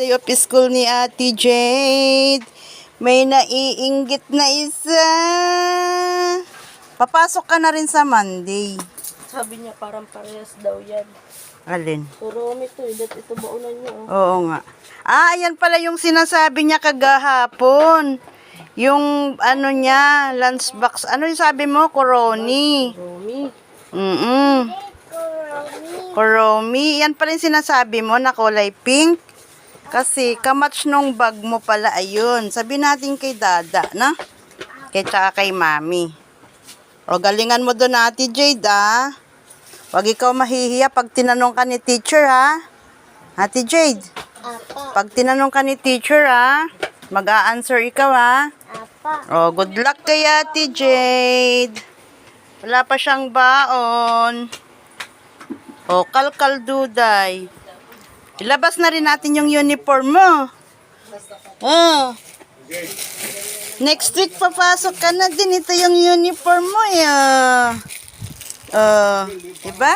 Day of school ni Ate Jade. May naiinggit na isa. Papasok ka na rin sa Monday. Sabi niya parang parehas daw yan. Alin? Pero ito eh, ito baunan niya oh. Oo nga. Ayan pala yung sinasabi niya kagahapon. Yung ano niya, lunchbox. Ano yung sabi mo? Koroni. Romy. Koromi. Yan pala yung sinasabi mo na kulay pink. Kasi kamatch nung bag mo pala. Ayun. Sabi natin kay Dada, na? Kaya tsaka kay Mami. O galingan mo doon, Ate Jade, ah. Huwag ikaw mahihiya pag tinanong ka ni teacher, ha? Ate Jade. Apa. Pag tinanong ka ni teacher, ha? Mag-a-answer ikaw, ha? Apa. O, good luck kay Ate Jade. Wala pa siyang baon. O, kalkal duday. Ilabas na rin natin yung uniform mo. Oh. Next week papasok ka na din. Ito yung uniform mo, ya. Diba?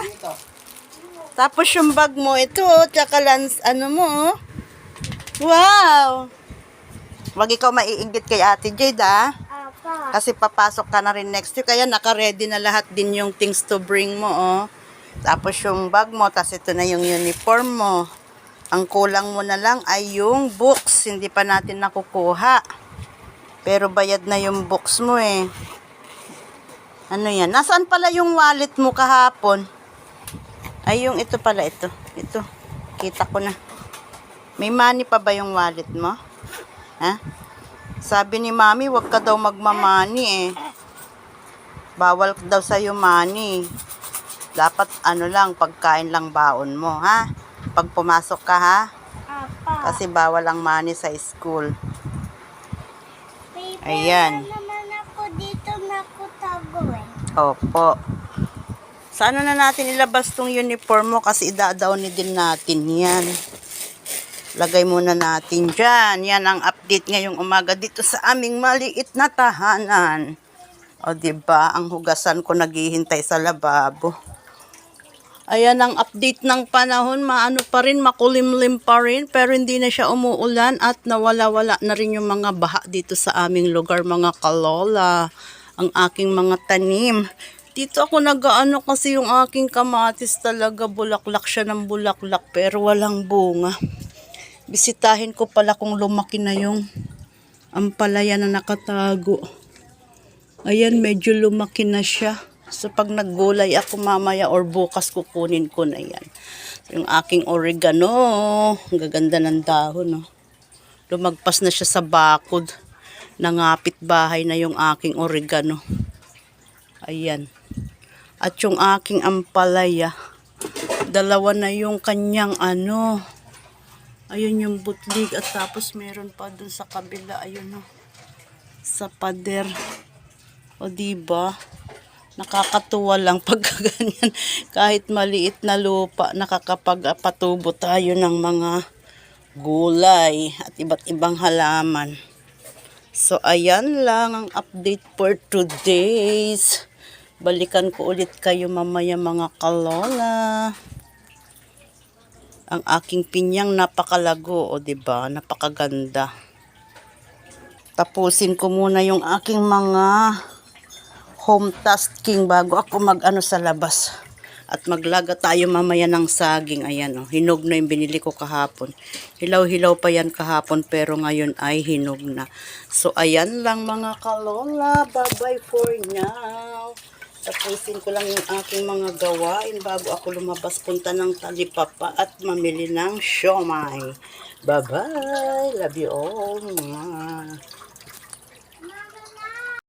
Tapos yung bag mo, ito, tsaka ano mo, oh. Wow! Wag ikaw maiinggit kay Ate Jade, ah. Apa. Kasi papasok ka na rin next week. Kaya naka-ready na lahat din yung things to bring mo, oh. Tapos yung bag mo, tapos ito na yung uniform mo. Ang kulang mo na lang ay yung books. Hindi pa natin nakukuha. Pero bayad na yung books mo, eh. Ano yan? Nasaan pala yung wallet mo kahapon? Ay, yung ito pala, ito. Ito. Kita ko na. May money pa ba yung wallet mo? Ha? Sabi ni Mami, wag ka daw magmamani, eh. Bawal daw sa'yo money. Dapat ano lang, pagkain lang baon mo, ha? Pag pumasok ka, ha? Apa. Kasi bawal ang money sa school. Paper Ayan. naman ako dito nakutago eh. Opo. Sana na natin ilabas tong uniform mo kasi idadawni din natin yan. Lagay muna natin dyan. Yan ang update ngayong umaga dito sa aming maliit na tahanan. O diba, ang hugasan ko naghihintay sa lababo. Ayan ang update ng panahon. Maano pa rin, makulimlim pa rin. Pero hindi na siya umuulan at nawala-wala na rin yung mga baha dito sa aming lugar, mga kalola. Ang aking mga tanim. Dito ako nag-ano kasi yung aking kamatis talaga bulaklak siya ng bulaklak pero walang bunga. Bisitahin ko pala kung lumaki na yung ampalaya na nakatago. Ayan, medyo lumaki na siya. So, pag naggulay ako mamaya or bukas kukunin ko na yan. So, yung aking oregano, ang gaganda ng dahon. Oh. Lumagpas na siya sa bakod. Nangapit bahay na yung aking oregano. Ayan. At yung aking ampalaya, dalawa na yung kanyang ano. Ayun yung butlig at tapos meron pa dun sa kabila. Ayun oh. Sa pader. O diba? Nakakatuwa lang pag ganyan. Kahit maliit na lupa, nakakapagpatubo tayo ng mga gulay at iba't ibang halaman. So, ayan lang ang update for today's. Balikan ko ulit kayo mamaya mga kalola. Ang aking pinyang napakalago, o diba? Napakaganda. Tapusin ko muna yung aking mga home tasking bago ako mag-ano sa labas. At maglaga tayo mamaya ng saging. Ayan oh, hinog na yung binili ko kahapon. Hilaw-hilaw pa yan kahapon pero ngayon ay hinog na. So ayan lang mga kalola. Bye-bye for now. Tapusin ko lang yung aking mga gawain bago ako lumabas punta ng talipapa at mamili ng siomai. Bye-bye. Love you all.